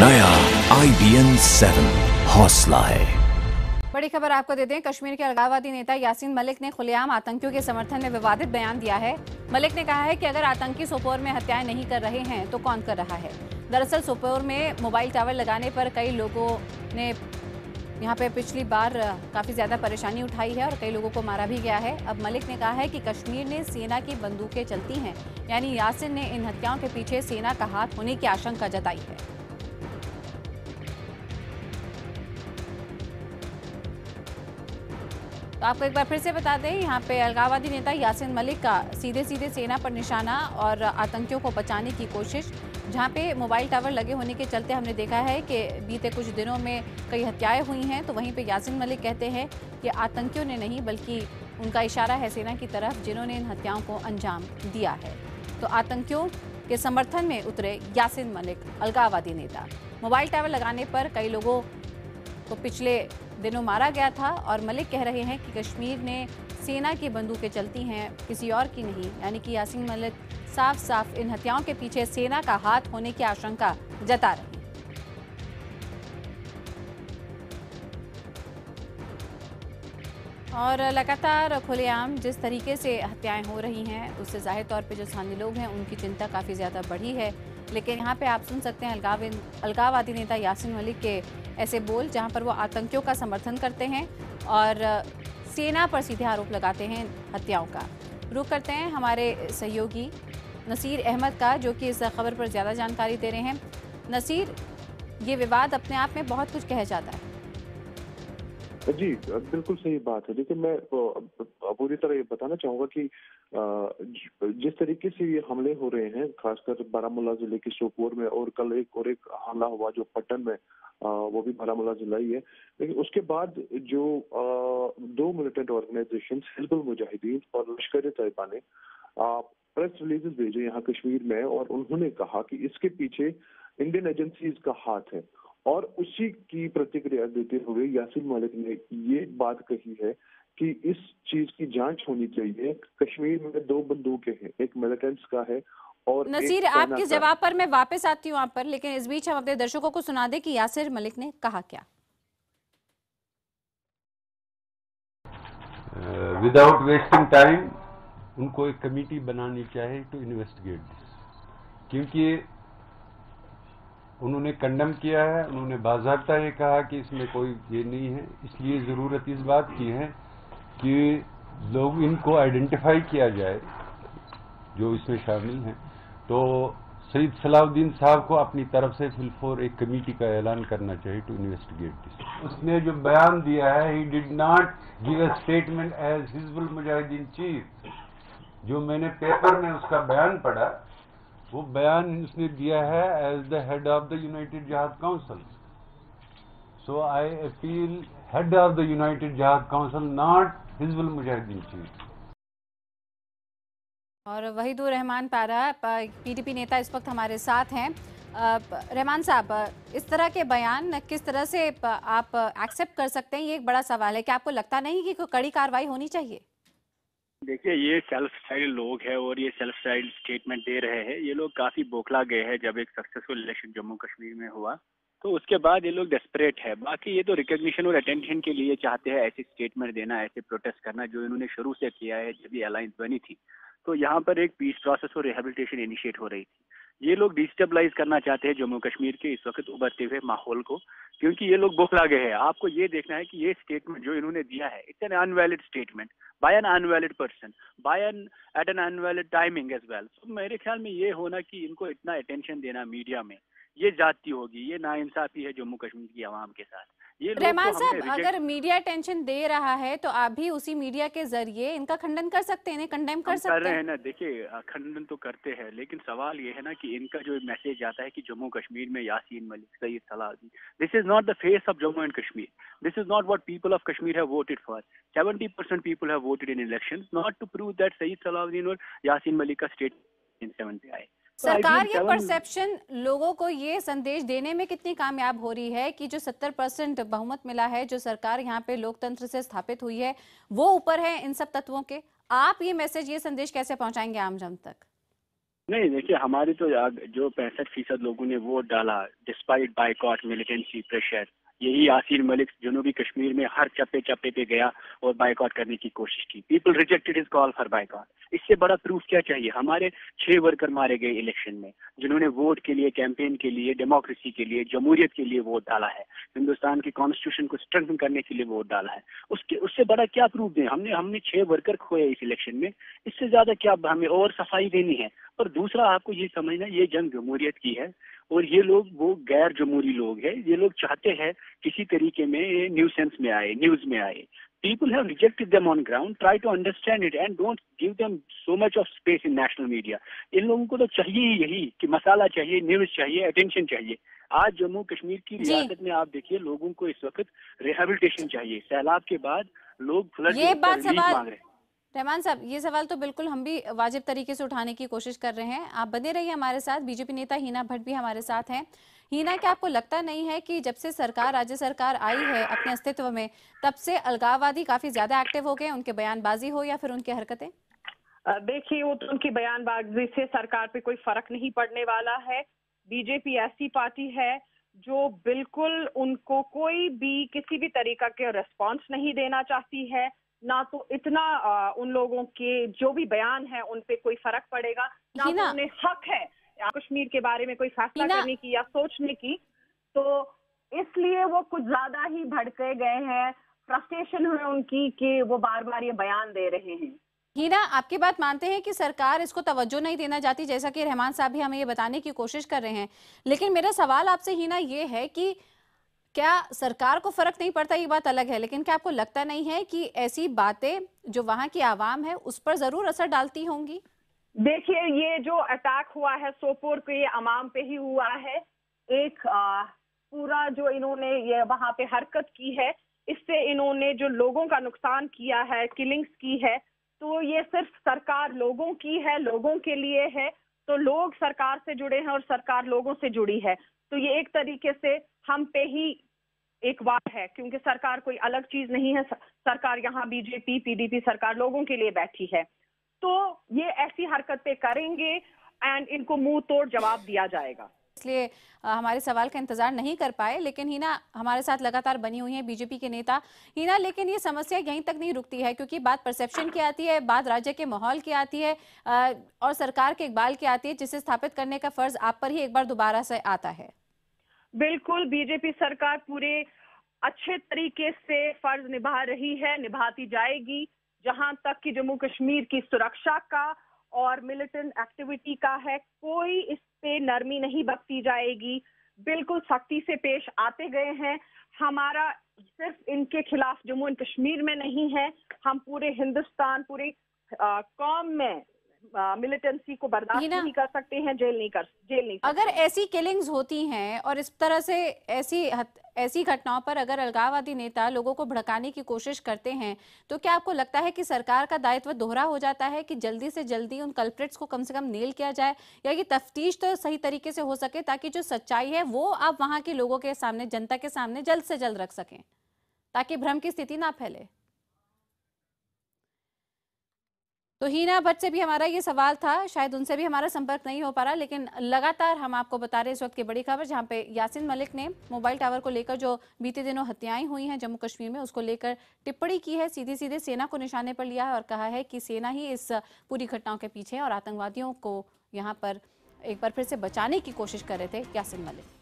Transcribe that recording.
नया IBN 7 हौसला है। बड़ी खबर आपको दे दें, कश्मीर के अलगाववादी नेता यासीन मलिक ने खुलेआम आतंकियों के समर्थन में विवादित बयान दिया है। मलिक ने कहा है कि अगर आतंकी सोपोर में हत्याएं नहीं कर रहे हैं तो कौन कर रहा है। दरअसल सोपोर में मोबाइल टावर लगाने पर कई लोगों ने यहाँ पे पिछली बार काफ़ी ज़्यादा परेशानी उठाई है और कई लोगों को मारा भी गया है। अब मलिक ने कहा है कि कश्मीर में सेना की बंदूकें चलती हैं, यानी यासीन ने इन हत्याओं के पीछे सेना का हाथ होने की आशंका जताई है। तो आपको एक बार फिर से बता दें, यहाँ पे अलगाववादी नेता यासीन मलिक का सीधे सीधे सेना पर निशाना और आतंकियों को बचाने की कोशिश। जहाँ पे मोबाइल टावर लगे होने के चलते हमने देखा है कि बीते कुछ दिनों में कई हत्याएं हुई हैं, तो वहीं पे यासीन मलिक कहते हैं कि आतंकियों ने नहीं बल्कि उनका इशारा है सेना की तरफ, जिन्होंने इन हत्याओं को अंजाम दिया है। तो आतंकियों के समर्थन में उतरे यासीन मलिक, अलगाववादी नेता। मोबाइल टावर लगाने पर कई लोगों को पिछले दिनों मारा गया था और मलिक कह रहे हैं कि कश्मीर में सेना की बंदूकें चलती हैं, किसी और की नहीं। यानी कि यासीन मलिक साफ साफ इन हत्याओं के पीछे सेना का हाथ होने की आशंका जता रहे हैं। और लगातार खुलेआम जिस तरीके से हत्याएं हो रही हैं, उससे जाहिर तौर पे जो स्थानीय लोग हैं उनकी चिंता काफ़ी ज़्यादा बढ़ी है। लेकिन यहाँ पे आप सुन सकते हैं अलगाववादी नेता यासीन मलिक के ऐसे बोल, जहाँ पर वो आतंकियों का समर्थन करते हैं और सेना पर सीधे आरोप लगाते हैं हत्याओं का। रुख करते हैं हमारे सहयोगी नसीर अहमद का, जो कि इस खबर पर ज़्यादा जानकारी दे रहे हैं। नसीर, ये विवाद अपने आप में बहुत कुछ कह जाता है। जी बिल्कुल सही बात है। देखिए, मैं पूरी तरह ये बताना चाहूंगा कि जिस तरीके से ये हमले हो रहे हैं, खासकर बारामूला जिले के सोपोर में, और कल एक हमला हुआ जो पट्टन में, वो भी बारामूला जिला ही है। लेकिन उसके बाद जो दो मिलिटेंट ऑर्गेनाइजेशन हिजबुल मुजाहिदीन और लश्कर तैयबा ने प्रेस रिलीजेस भेजे यहाँ कश्मीर में, और उन्होंने कहा कि इसके पीछे इंडियन एजेंसीज का हाथ है। और उसी की प्रतिक्रिया देते हुए यासीन मलिक ने ये बात कही है कि इस चीज की जांच होनी चाहिए। कश्मीर में दो बंदूकें हैं, एक मिलिटेंट्स का है और नसीर, आपके जवाब पर मैं वापस आती हूँ आप पर, लेकिन इस बीच हम अपने दर्शकों को सुना दें कि यासीन मलिक ने कहा क्या। विदाउट वेस्टिंग टाइम उनको एक कमेटी बनानी चाहिए टू इन्वेस्टिगेट दिस, क्योंकि उन्होंने कंडम किया है, उन्होंने बाज़ाब्ता ये कहा कि इसमें कोई ये नहीं है। इसलिए ज़रूरत इस बात की है कि लोग इनको आइडेंटिफाई किया जाए जो इसमें शामिल हैं। तो सईद सलाउद्दीन साहब को अपनी तरफ से फिलफोर एक कमेटी का ऐलान करना चाहिए टू इन्वेस्टिगेट दिस। उसने जो बयान दिया है, he did not give a statement as Hizbul Mujahideen chief. जो मैंने पेपर में उसका बयान पढ़ा, वो बयान उसने दिया है as the head of the United Jihad Council. So I appeal head of the United Jihad Council, not Hizbul Mujahideen chief. और वहीदुर रहमान पारा, PDP नेता, इस वक्त हमारे साथ हैं। रहमान साहब, इस तरह के बयान किस तरह से आप एक्सेप्ट कर सकते हैं, ये एक बड़ा सवाल है। क्या आपको लगता नहीं कि कोई कड़ी कार्रवाई होनी चाहिए? देखिए, ये सेल्फ स्टाइल लोग हैं और ये सेल्फ स्टाइल स्टेटमेंट दे रहे हैं। ये लोग काफी बौखला गए हैं जब एक सक्सेसफुल इलेक्शन जम्मू कश्मीर में हुआ, तो उसके बाद ये लोग डेस्परेट है। बाकी ये तो रिकॉग्निशन और अटेंशन के लिए चाहते हैं ऐसे स्टेटमेंट देना, ऐसे प्रोटेस्ट करना, जो इन्होंने शुरू से किया है जब ये अलायंस बनी थी। तो यहाँ पर एक पीस प्रोसेस और रिहेबिलिटेशन इनिशिएट हो रही थी। ये लोग डिस्टेबलाइज करना चाहते हैं जम्मू कश्मीर के इस वक्त उभरते हुए माहौल को, क्योंकि ये लोग बौखला गए हैं। आपको ये देखना है कि ये स्टेटमेंट जो इन्होंने दिया है, it's an invalid statement by an invalid person, by an at an invalid timing as well. तो मेरे ख्याल में ये होना कि इनको इतना अटेंशन देना मीडिया में, ये जाती होगी, ये नाइंसाफी है जम्मू कश्मीर की आवाम के साथ। ये रहमान साहब, अगर मीडिया टेंशन दे रहा है तो आप भी उसी मीडिया के जरिए इनका खंडन कर सकते हैं, इन्हें कंडेम कर सकते हैं ना। देखिए, खंडन तो करते हैं, लेकिन सवाल ये है ना कि इनका जो मैसेज आता है कि जम्मू कश्मीर में Yasin Malik, Syed Salahuddin, this is not the face of Jammu and Kashmir. This is not what people of Kashmir have voted for. 70% people have voted in election not to prove that Syed Salahuddin और यासीन मलिक का स्टेट 7 पे आए। सरकार ये परसेप्शन लोगों को ये संदेश देने में कितनी कामयाब हो रही है कि जो 70% बहुमत मिला है, जो सरकार यहाँ पे लोकतंत्र से स्थापित हुई है, वो ऊपर है इन सब तत्वों के? आप ये मैसेज, ये संदेश कैसे पहुंचाएंगे आम जन तक? नहीं, देखिए हमारे तो जो 65% लोगों ने वोट डाला डिस्पाइट बाइकॉट मिलिटेंसी प्रेशर, यही यासीन मलिक जनूबी कश्मीर में हर चप्पे चप्पे पे गया और बाइकॉट करने की कोशिश की। People rejected his call for boycott. इससे बड़ा प्रूफ क्या चाहिए? हमारे 6 वर्कर मारे गए इलेक्शन में, जिन्होंने वोट के लिए, कैंपेन के लिए, डेमोक्रेसी के लिए, जमहूरियत के लिए वोट डाला है, हिंदुस्तान की कॉन्स्टिट्यूशन को स्ट्रेंथन करने के लिए वोट डाला है। उससे बड़ा क्या प्रूफ दें? हमने 6 वर्कर खोए इस इलेक्शन में, इससे ज्यादा क्या हमें और सफाई देनी है? और दूसरा, आपको ये समझना, ये जंग जमहूरियत की है और ये लोग वो गैर जमहूरी लोग हैं। ये लोग चाहते हैं किसी तरीके में ये न्यूसेंस में आए, न्यूज में आए। People have rejected them on ground, try to understand it and don't give them so much of space in national media. इन लोगों को तो चाहिए ही यही कि मसाला चाहिए, न्यूज चाहिए, अटेंशन चाहिए। आज जम्मू कश्मीर की रियासत में आप देखिए, लोगों को इस वक्त रिहेबिलिटेशन चाहिए। सैलाब के बाद लोग फ्लड ये बात रिलीफ सवाल मांग रहे हैं। रहमान साहब, ये सवाल तो बिल्कुल हम भी वाजिब तरीके से उठाने की कोशिश कर रहे हैं। आप बने रहिए हमारे साथ। बीजेपी नेता हीना भट्ट भी हमारे साथ हैं। हीना, क्या आपको लगता नहीं है कि जब से सरकार, राज्य सरकार आई है अपने अस्तित्व में, तब से अलगाववादी काफी ज्यादा एक्टिव हो गए, उनके बयानबाजी हो या फिर उनकी हरकतें? देखिए, वो तो उनकी बयानबाजी से सरकार पे कोई फर्क नहीं पड़ने वाला है। बीजेपी ऐसी पार्टी है जो बिल्कुल उनको कोई भी किसी भी तरीका के रिस्पॉन्स नहीं देना चाहती है। ना तो इतना उन लोगों के जो भी बयान है उन पे कोई फर्क पड़ेगा, ना तो उन्हें हक है कश्मीर के बारे में कोई फैसला करने की या सोचने की। तो इसलिए वो कुछ ज्यादा ही भड़के गए हैं, फ्रस्ट्रेशन है उनकी कि वो बार बार ये बयान दे रहे हैं। हीना, आपकी बात मानते हैं कि सरकार इसको तवज्जो नहीं देना चाहती, जैसा कि रहमान साहब भी हमें ये बताने की कोशिश कर रहे हैं। लेकिन मेरा सवाल आपसे हीना ये है कि क्या सरकार को फर्क नहीं पड़ता, ये बात अलग है, लेकिन क्या आपको लगता नहीं है कि ऐसी बातें जो वहां की आवाम है उस पर जरूर असर डालती होंगी? देखिए, ये जो अटैक हुआ है सोपोर पे, ये अवाम पे ही हुआ है। एक पूरा जो इन्होंने ये वहां पे हरकत की है, इससे इन्होंने जो लोगों का नुकसान किया है, किलिंग्स की है, तो ये सिर्फ सरकार लोगों की है, लोगों के लिए है। तो लोग सरकार से जुड़े हैं और सरकार लोगों से जुड़ी है। तो ये एक तरीके से हम पे ही एक वार है, क्योंकि सरकार कोई अलग चीज नहीं है। सरकार यहाँ बीजेपी पीडीपी सरकार लोगों के लिए बैठी है। तो ये ऐसी हरकतें करेंगे एंड इनको मुंह तोड़ जवाब दिया जाएगा। इसलिए हमारे सवाल का इंतजार नहीं कर पाए। लेकिन हीना हमारे साथ लगातार बनी हुई है बीजेपी के नेता। हीना, लेकिन ये समस्या यहीं तक नहीं रुकती है, क्योंकि बात परसेप्शन की आती है, बात राज्य के माहौल की आती है और सरकार के इकबाल की आती है, जिसे स्थापित करने का फर्ज आप पर ही एक बार दोबारा से आता है। बिल्कुल, बीजेपी सरकार पूरे अच्छे तरीके से फर्ज निभा रही है, निभाती जाएगी। जहां तक कि जम्मू कश्मीर की सुरक्षा का और मिलिटेंट एक्टिविटी का है, कोई इस पे नरमी नहीं बरती जाएगी। बिल्कुल सख्ती से पेश आते गए हैं। हमारा सिर्फ इनके खिलाफ जम्मू एंड कश्मीर में नहीं है, हम पूरे हिंदुस्तान, पूरी कौम में मिलिटेंसी को बर्दाश्त नहीं कर सकते हैं, जेल नहीं। अगर ऐसी किलिंग्स होती हैं और इस तरह से ऐसी घटनाओं पर अगर अलगाववादी नेता लोगों को भड़काने की कोशिश करते हैं, तो क्या आपको लगता है कि सरकार का दायित्व दोहरा हो जाता है कि जल्दी से जल्दी उन कल्प्रिट्स को कम से कम नेल किया जाए, या ये तफ्तीश तो सही तरीके से हो सके ताकि जो सच्चाई है वो आप वहां के लोगों के सामने, जनता के सामने जल्द से जल्द रख सकें, ताकि भ्रम की स्थिति ना फैले? तो हीना भट्ट से भी हमारा ये सवाल था, शायद उनसे भी हमारा संपर्क नहीं हो पा रहा, लेकिन लगातार हम आपको बता रहे हैं इस वक्त की बड़ी खबर, जहां पे यासीन मलिक ने मोबाइल टावर को लेकर जो बीते दिनों हत्याएं हुई हैं जम्मू कश्मीर में, उसको लेकर टिप्पणी की है, सीधे सीधे सेना को निशाने पर लिया है और कहा है कि सेना ही इस पूरी घटनाओं के पीछे है और आतंकवादियों को यहाँ पर एक बार फिर से बचाने की कोशिश कर रहे थे यासीन मलिक।